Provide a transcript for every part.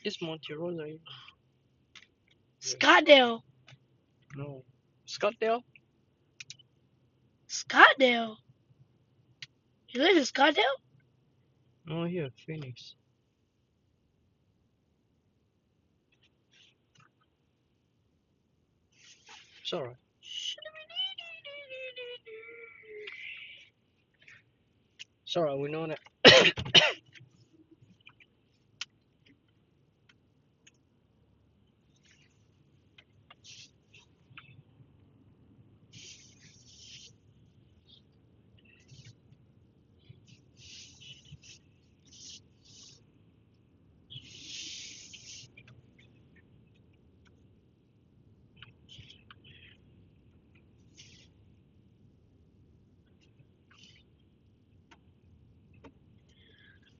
It's Monte Rosa. Scottsdale. No. Scottsdale? Scottsdale. You live in Scottsdale? No, here, Phoenix. It's alright. It's alright, we know that.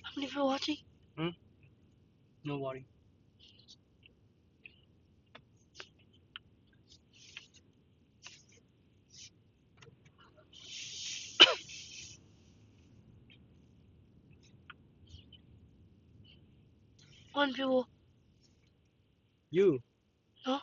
How many people watching? Hmm? Nobody. One people. You, No?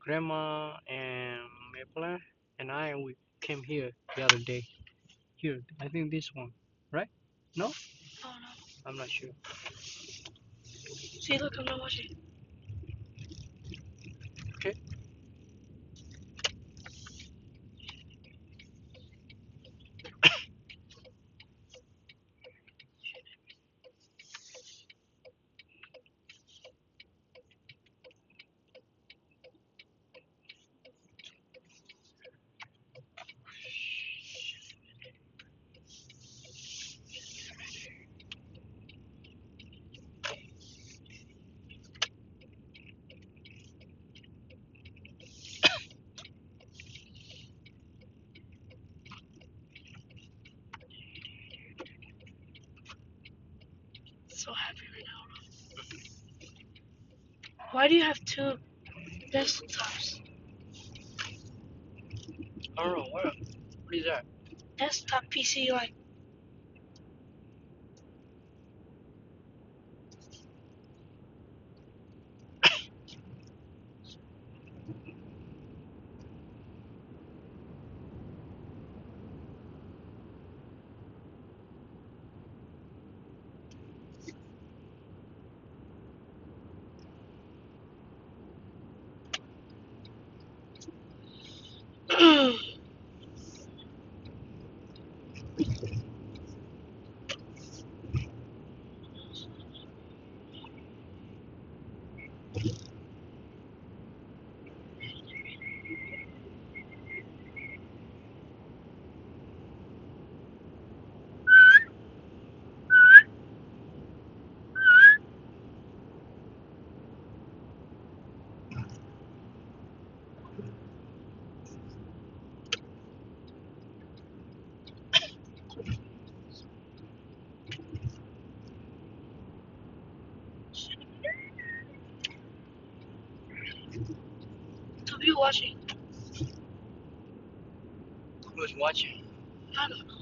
Grandma, and Maple, and we came here the other day. Here, I think this one, right? No? Oh no. I'm not sure. See, look, I'm not watching. Okay. So happy right now. Why do you have two desktops? I don't know, what is that? Desktop PC, like. Two people watching. Who's watching? I don't know.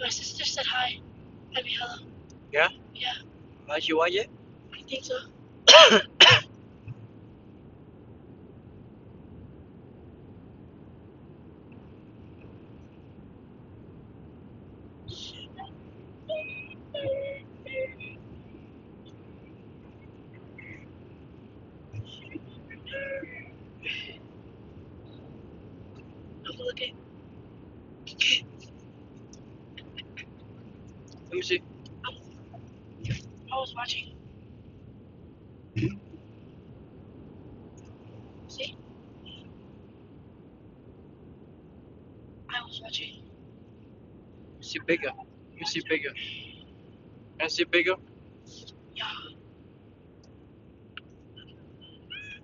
My sister said hi. I mean, hello. Yeah? Yeah, Did you watch it? I think so. I'm looking. Let me see. I was watching. See? Watching. See bigger. You see bigger. And see bigger. Yeah.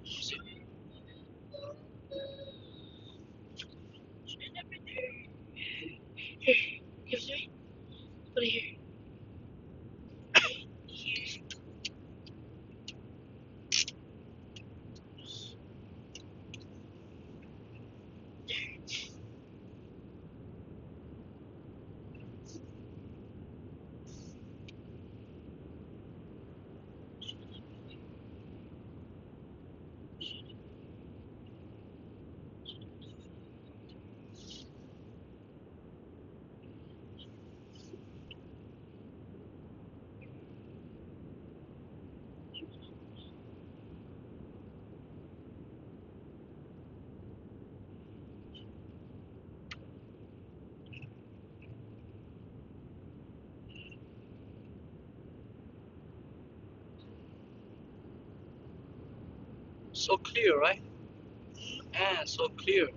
See. Here. Give it to me. Put it here. Here. So clear, right? Ah, so clear.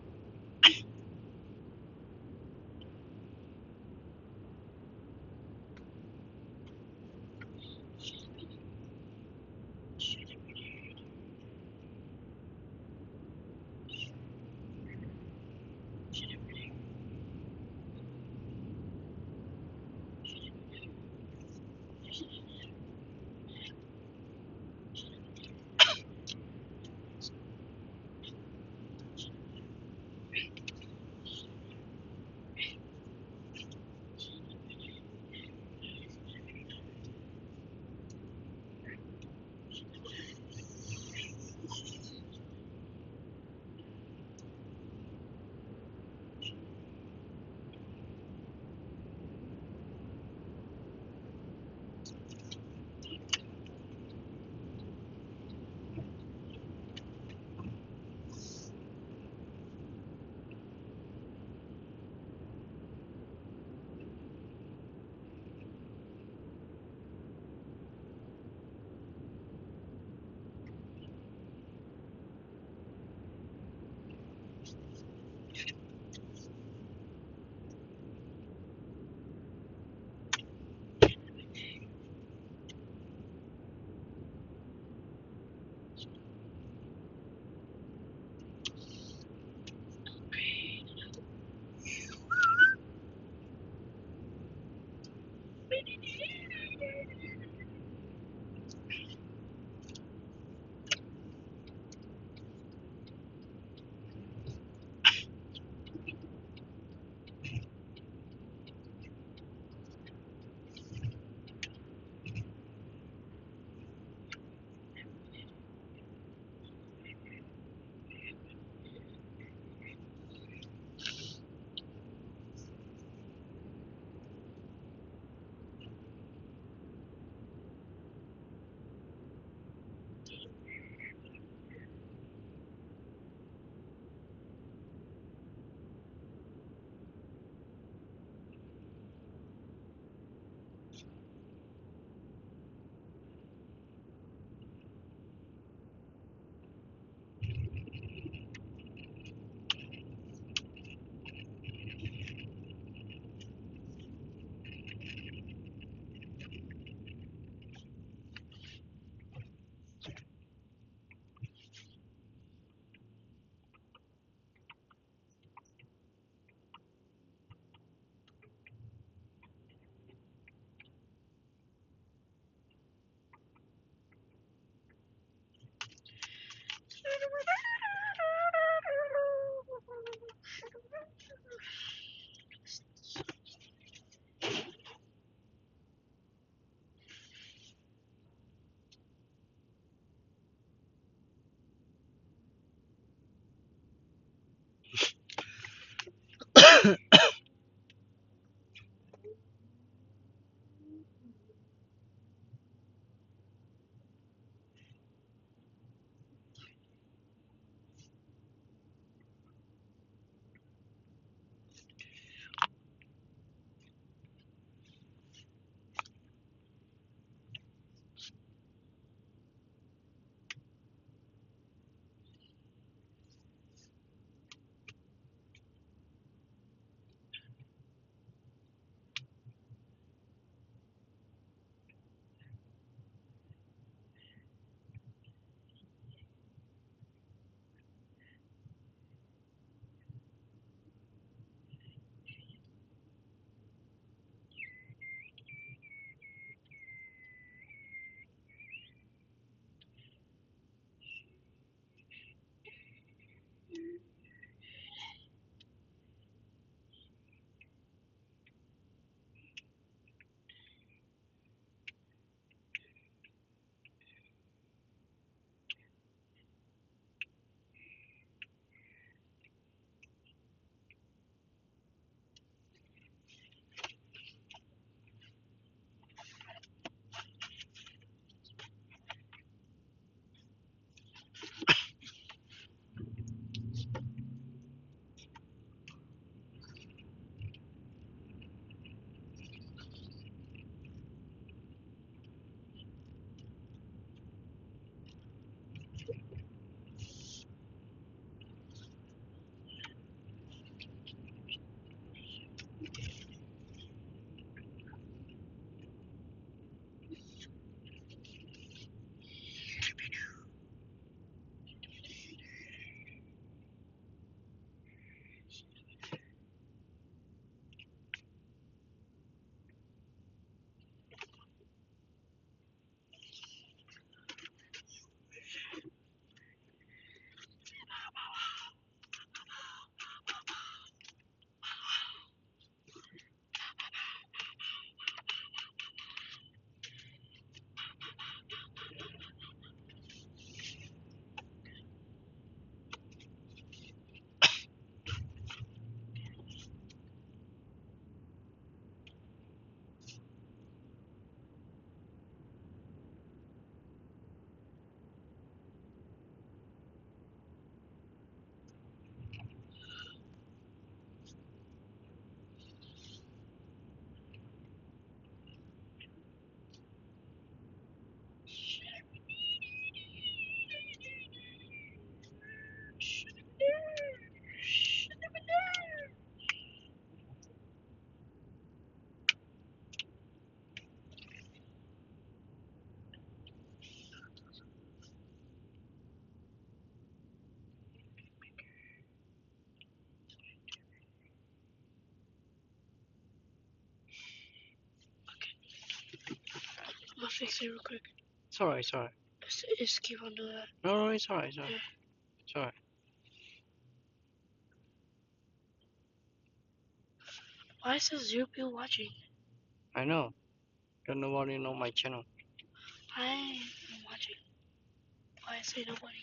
I'm gonna fix it real quick. It's alright, it's alright. Just keep on doing that. No, it's alright, it's alright. Yeah. It's alright. Why it says 0 people watching? I know. Don't nobody know my channel. I ain't watching. Why I say nobody?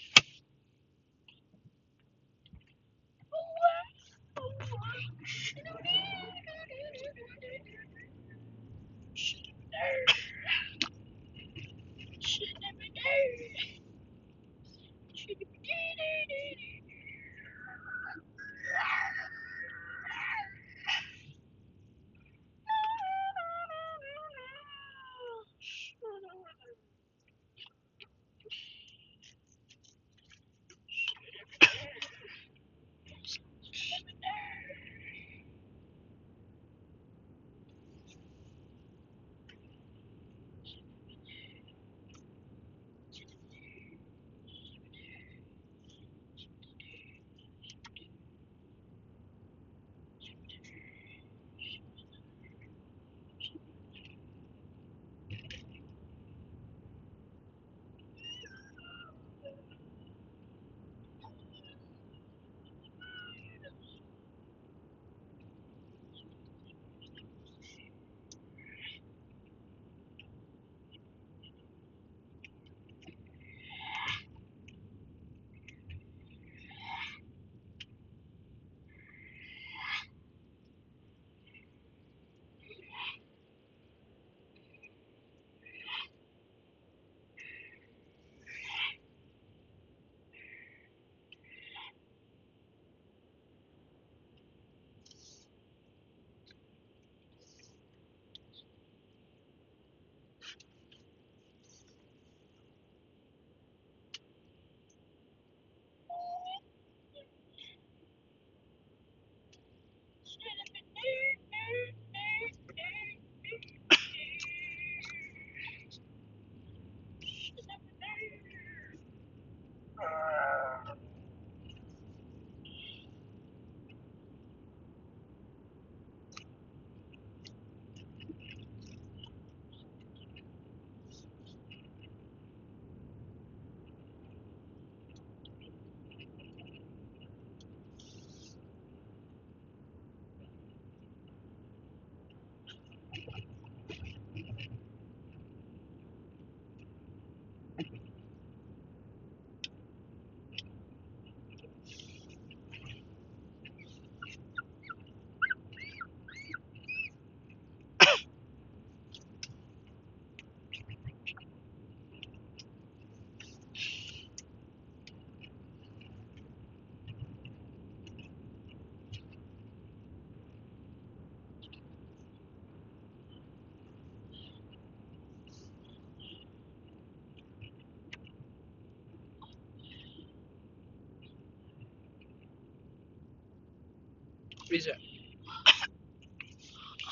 What is that?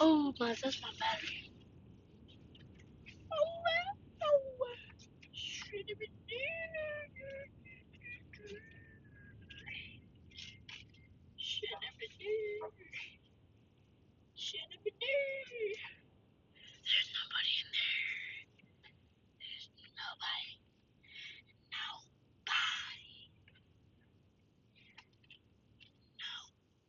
Oh my, that's my battery. Oh wow, oh wow. Should have been there. Should have been there. Should have been there. There's nobody in there. There's nobody. Nobody. Nobody.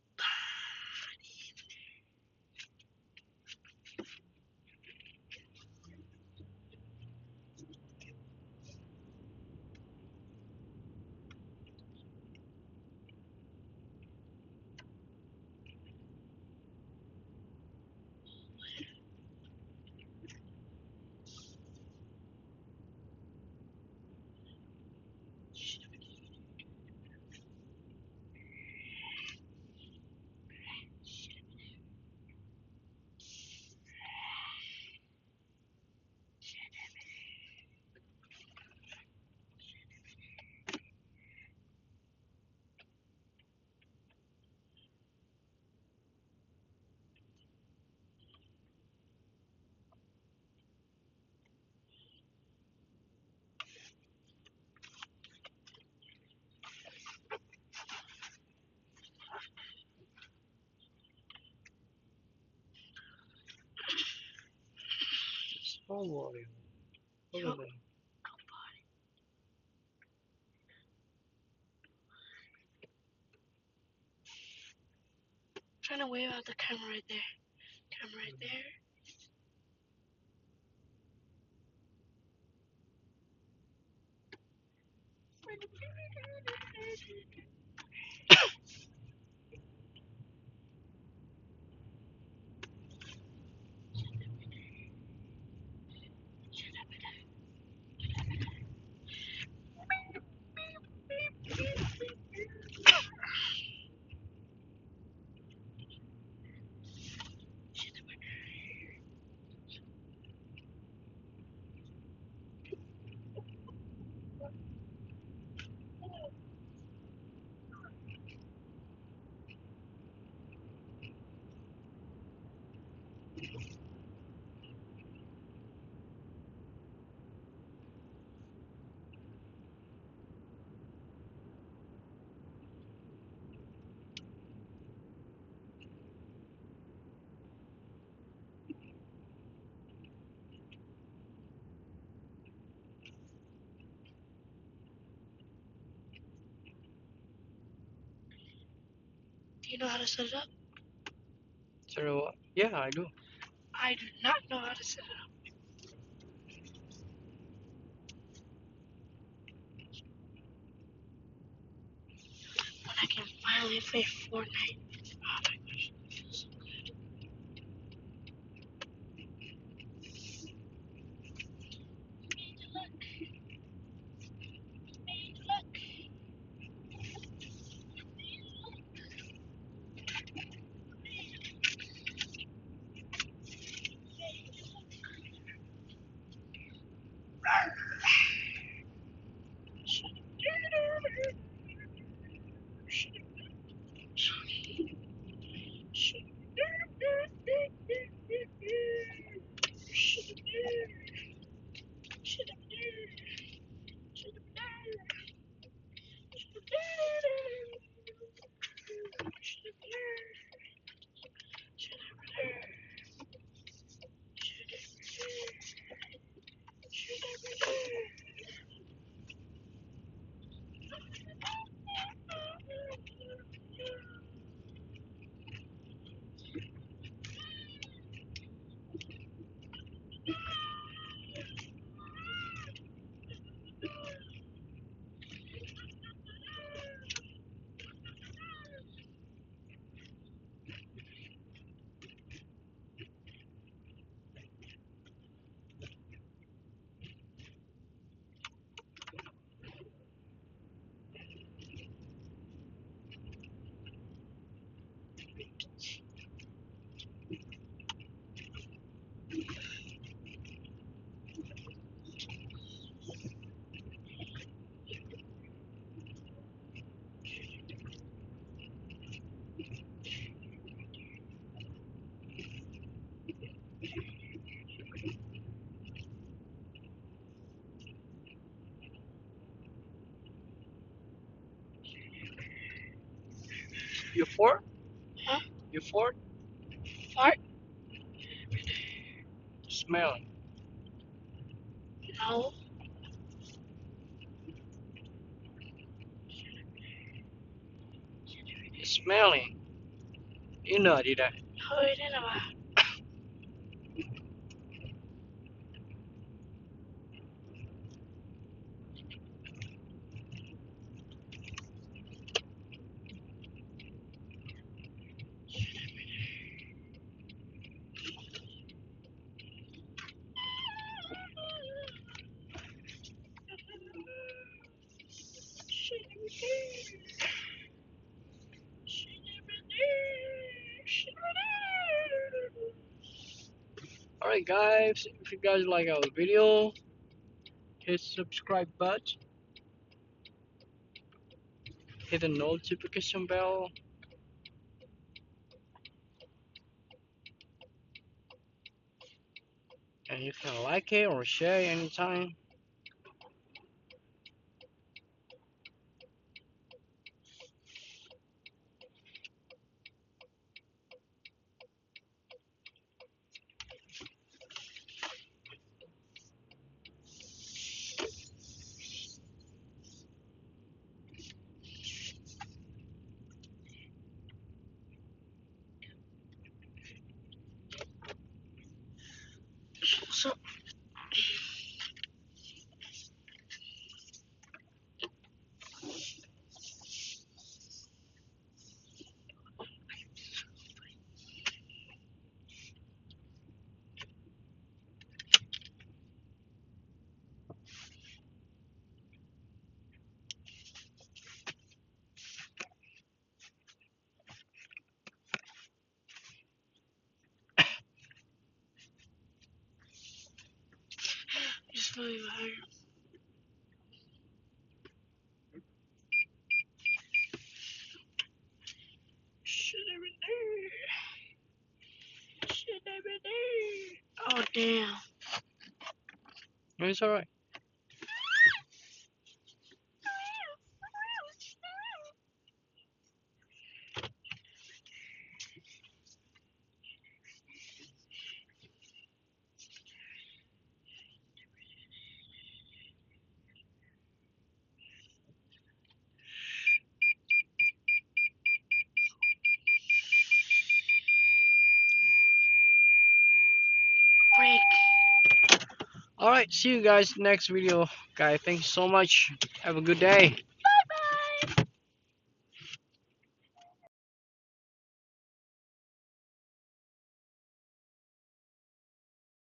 Small volume. Look Yup. at that. Trying to wave out the camera right there. Camera right there. Do you know how to set it up? So, yeah, I do. I do not know how to set it up. When I can finally play Fortnite. Oh my gosh. It feels so good. Made to look. Made to look. You fart? Huh? You fart? Fart? Smelling. No. Smelling. You know did that. Hỡi thế nào à? Alright guys, if you guys like our video, hit subscribe button, hit the notification bell, and you can like it or share it anytime. So, just leave her. Oh damn. It's alright. Break. Alright, see you guys next video. Guys, thank you so much. Have a good day.